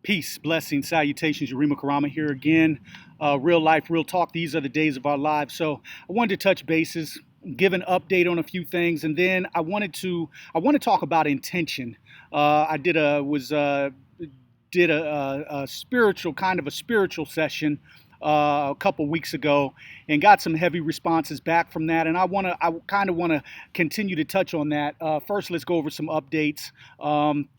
Peace, blessings, salutations. Yurima Karama here again. Real life, real talk. These are the days of our lives. So I wanted to touch bases, give an update on a few things, and then I want to talk about intention. I did a spiritual kind of a spiritual session a couple weeks ago and got some heavy responses back from that, and I kind of want to continue to touch on that. First, let's go over some updates.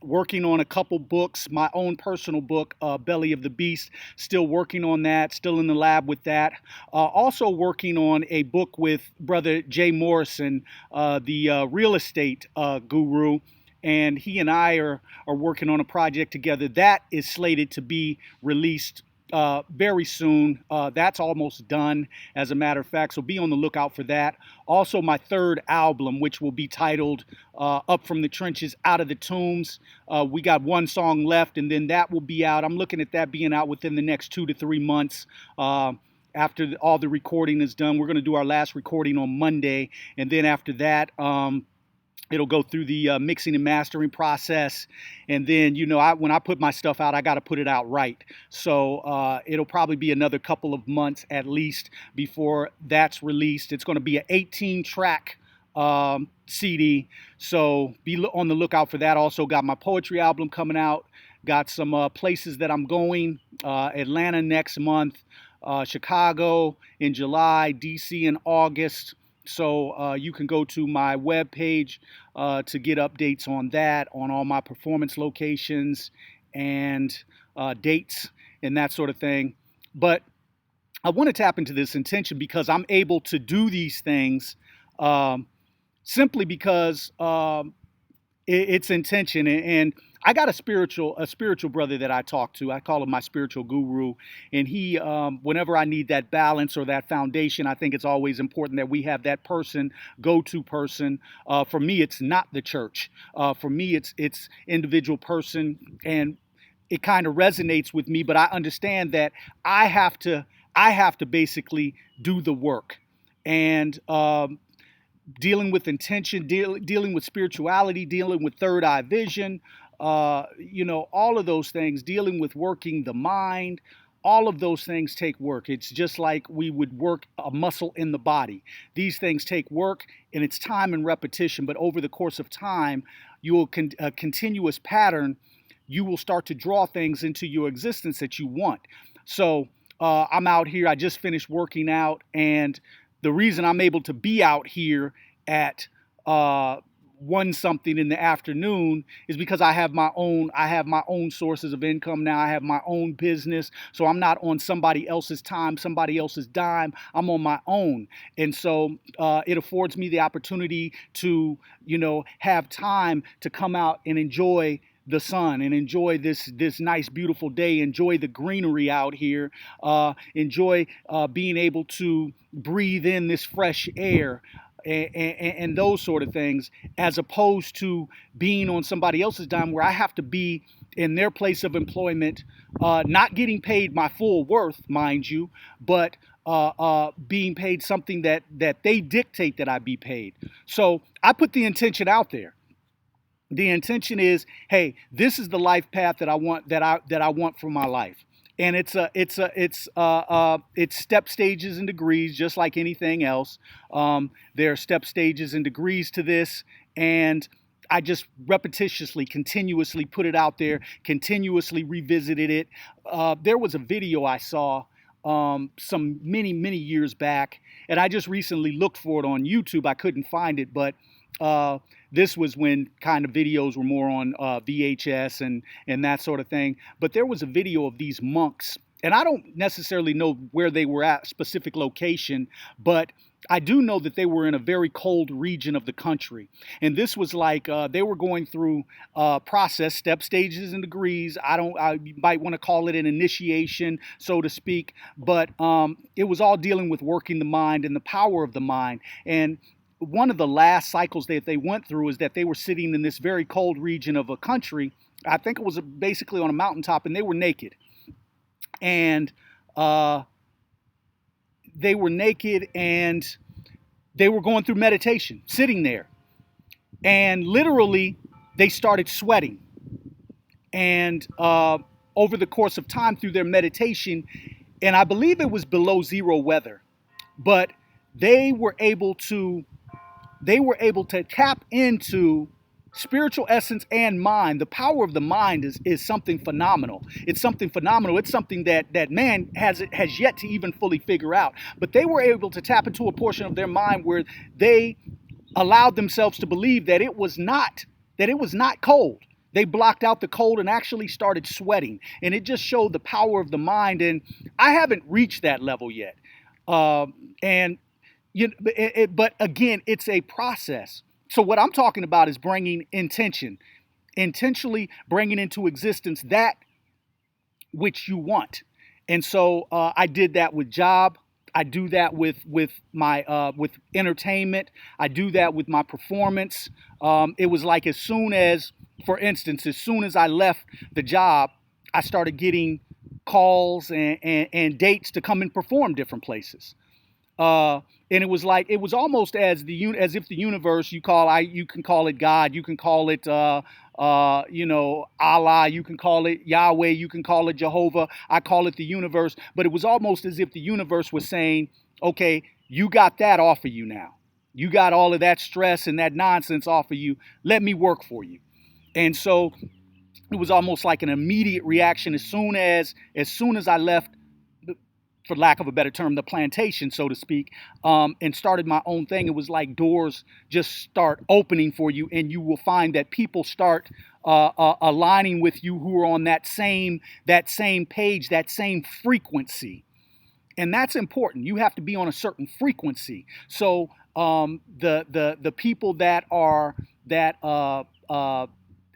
Working on a couple books, my own personal book, Belly of the Beast, still working on that, still in the lab with that. Also working on a book with brother Jay Morrison, the real estate guru, and he and I are working on a project together that is slated to be released very soon. That's almost done, as a matter of fact, so be on the lookout for that. Also, my third album, which will be titled Up from the Trenches, Out of the Tombs. We got one song left, and then that will be out. I'm looking at that being out within the next 2 to 3 months. After all the recording is done, we're going to do our last recording on Monday, and then after that, it'll go through the mixing and mastering process, and then when I put my stuff out, I got to put it out right. So it'll probably be another couple of months at least before that's released. It's going to be an 18-track CD, so be on the lookout for that. Also got my poetry album coming out. Got some places that I'm going: Atlanta next month, Chicago in July, DC in August. So you can go to my webpage to get updates on that, on all my performance locations and dates and that sort of thing. But I want to tap into this intention because I'm able to do these things simply because it's intention. And I got a spiritual brother that I talk to. I call him my spiritual guru, and he, whenever I need that balance or that foundation, I think it's always important that we have that person, go-to person. For me, it's not the church. For me, it's individual person, and it kind of resonates with me. But I understand that I have to basically do the work, and dealing with intention, dealing with spirituality, dealing with third eye vision. All of those things, dealing with working the mind, all of those things take work. It's just like we would work a muscle in the body. These things take work, and it's time and repetition. But over the course of time, you will a continuous pattern. You will start to draw things into your existence that you want. So I'm out here. I just finished working out, and the reason I'm able to be out here at 1 something in the afternoon is because I have my own sources of income now. I have my own business, so I'm not on somebody else's time, somebody else's dime. I'm on my own, and so it affords me the opportunity to have time to come out and enjoy the sun and enjoy this nice beautiful day, enjoy the greenery out here, enjoy being able to breathe in this fresh air, and those sort of things, as opposed to being on somebody else's dime where I have to be in their place of employment, not getting paid my full worth, mind you, but being paid something that they dictate that I be paid. So I put the intention out there. The intention is, hey, this is the life path that I want, that I want for my life. And it's step, stages, and degrees, just like anything else. There are step, stages, and degrees to this, and I just repetitiously, continuously put it out there, continuously revisited it. There was a video I saw some many years back, and I just recently looked for it on YouTube. I couldn't find it, but this was when kind of videos were more on VHS and that sort of thing. But there was a video of these monks, and I don't necessarily know where they were at, specific location, but I do know that they were in a very cold region of the country. And this was like they were going through process, step, stages, and degrees. You might want to call it an initiation, so to speak, but it was all dealing with working the mind and the power of the mind. And one of the last cycles that they went through is that they were sitting in this very cold region of a country. I think it was basically on a mountaintop, and they were naked. And they were naked, and they were going through meditation, sitting there. And literally, they started sweating. And over the course of time through their meditation, and I believe it was below zero weather, but they were able to tap into spiritual essence and mind. The power of the mind is something phenomenal. It's something phenomenal. It's something that man has yet to even fully figure out. But they were able to tap into a portion of their mind where they allowed themselves to believe that it was not cold. They blocked out the cold and actually started sweating. And it just showed the power of the mind. And I haven't reached that level yet. But again, it's a process. So what I'm talking about is bringing intentionally bringing into existence that which you want. And so I did that with job. I do that with my with entertainment. I do that with my performance. It was like as soon as I left the job, I started getting calls and dates to come and perform different places. And it was almost as if the universe, you can call it God, you can call it Allah, you can call it Yahweh, you can call it Jehovah. I call it the universe, but it was almost as if the universe was saying, okay, you got that off of you now. You got all of that stress and that nonsense off of you. Let me work for you. And so it was almost like an immediate reaction as soon as I left, for lack of a better term, the plantation, so to speak, and started my own thing. It was like doors just start opening for you, and you will find that people start aligning with you who are on that same page, that same frequency. And that's important. You have to be on a certain frequency. So the people that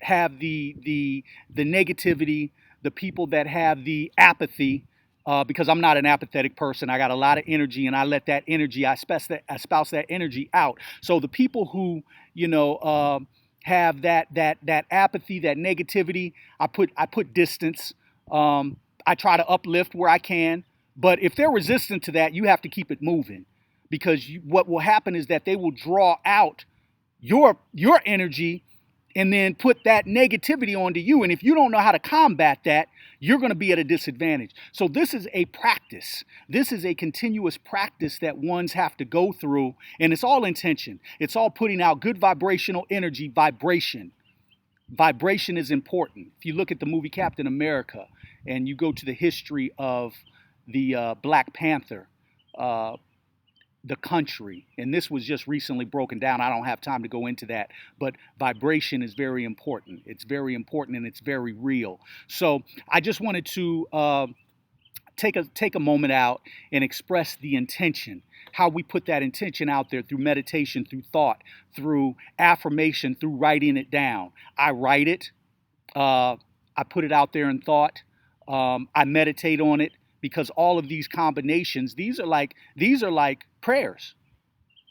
have the negativity, the people that have the apathy, because I'm not an apathetic person. I got a lot of energy, and I let that energy, I espouse that energy out. So the people who, have that apathy, that negativity, I put distance. I try to uplift where I can. But if they're resistant to that, you have to keep it moving, because what will happen is that they will draw out your energy and then put that negativity onto you. And if you don't know how to combat that, you're going to be at a disadvantage. So this is a practice. This is a continuous practice that ones have to go through. And it's all intention. It's all putting out good vibrational energy, vibration. Vibration is important. If you look at the movie Captain America and you go to the history of the Black Panther, the country, and this was just recently broken down. I don't have time to go into that, but vibration is very important. It's very important, and it's very real. So I just wanted to take a moment out and express the intention, how we put that intention out there through meditation, through thought, through affirmation, through writing it down. I write it. I put it out there in thought. I meditate on it, because all of these combinations, these are like prayers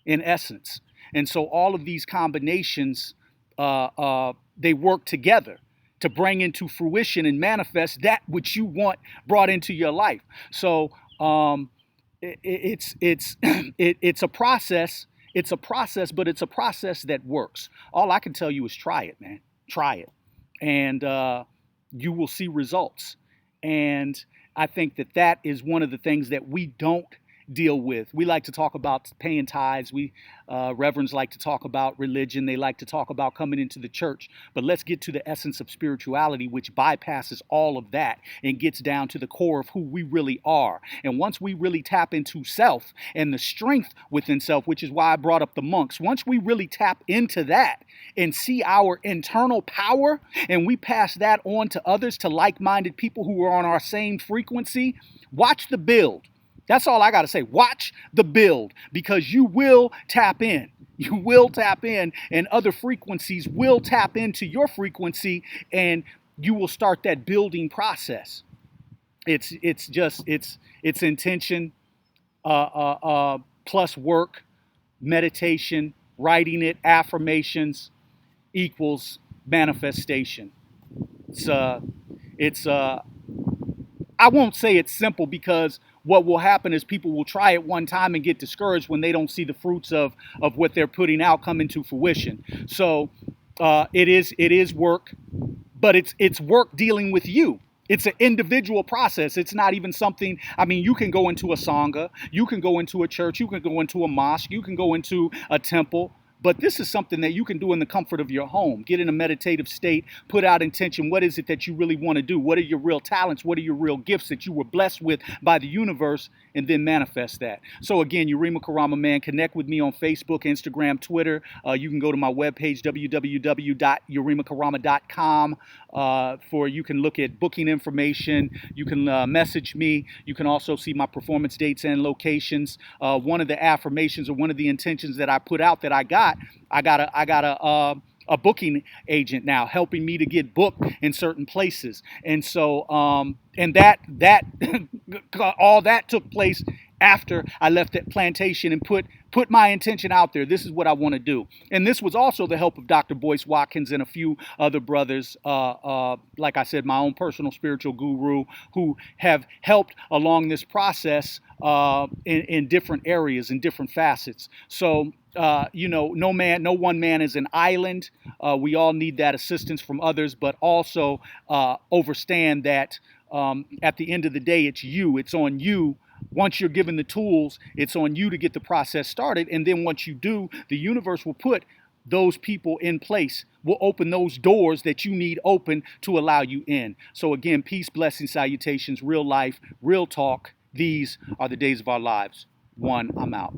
in essence. And so all of these combinations, they work together to bring into fruition and manifest that which you want brought into your life. So it's a process. It's a process, but it's a process that works. All I can tell you is try it, man. Try it. And you will see results. And I think that is one of the things that we don't deal with. We like to talk about paying tithes. Reverends like to talk about religion. They like to talk about coming into the church. But let's get to the essence of spirituality, which bypasses all of that and gets down to the core of who we really are. And once we really tap into self and the strength within self, which is why I brought up the monks, once we really tap into that and see our internal power, and we pass that on to others, to like-minded people who are on our same frequency, watch the build. That's all I got to say. Watch the build, because you will tap in. You will tap in, and other frequencies will tap into your frequency, and you will start that building process. It's intention plus work, meditation, writing it, affirmations equals manifestation. I won't say it's simple, because what will happen is people will try it one time and get discouraged when they don't see the fruits of what they're putting out come into fruition. So it is work, but it's work dealing with you. It's an individual process. It's not even something, I mean, you can go into a sangha, you can go into a church, you can go into a mosque, you can go into a temple. But this is something that you can do in the comfort of your home. Get in a meditative state, put out intention. What is it that you really want to do? What are your real talents? What are your real gifts that you were blessed with by the universe? And then manifest that. So again, Yurima Karama Man, connect with me on Facebook, Instagram, Twitter. You can go to my webpage, www.yurimakarama.com, for you can look at booking information. You can message me. You can also see my performance dates and locations. One of the affirmations or one of the intentions that I put out that I got a booking agent now helping me to get booked in certain places. And so, and that all that took place after I left that plantation and put my intention out there. This is what I want to do. And this was also the help of Dr. Boyce Watkins and a few other brothers, like I said, my own personal spiritual guru, who have helped along this process in different areas, in different facets. So, no one man is an island. We all need that assistance from others, but also understand that at the end of the day, it's you. It's on you. Once you're given the tools, it's on you to get the process started. And then once you do, the universe will put those people in place, will open those doors that you need open to allow you in. So again, peace, blessings, salutations, real life, real talk. These are the days of our lives. One, I'm out.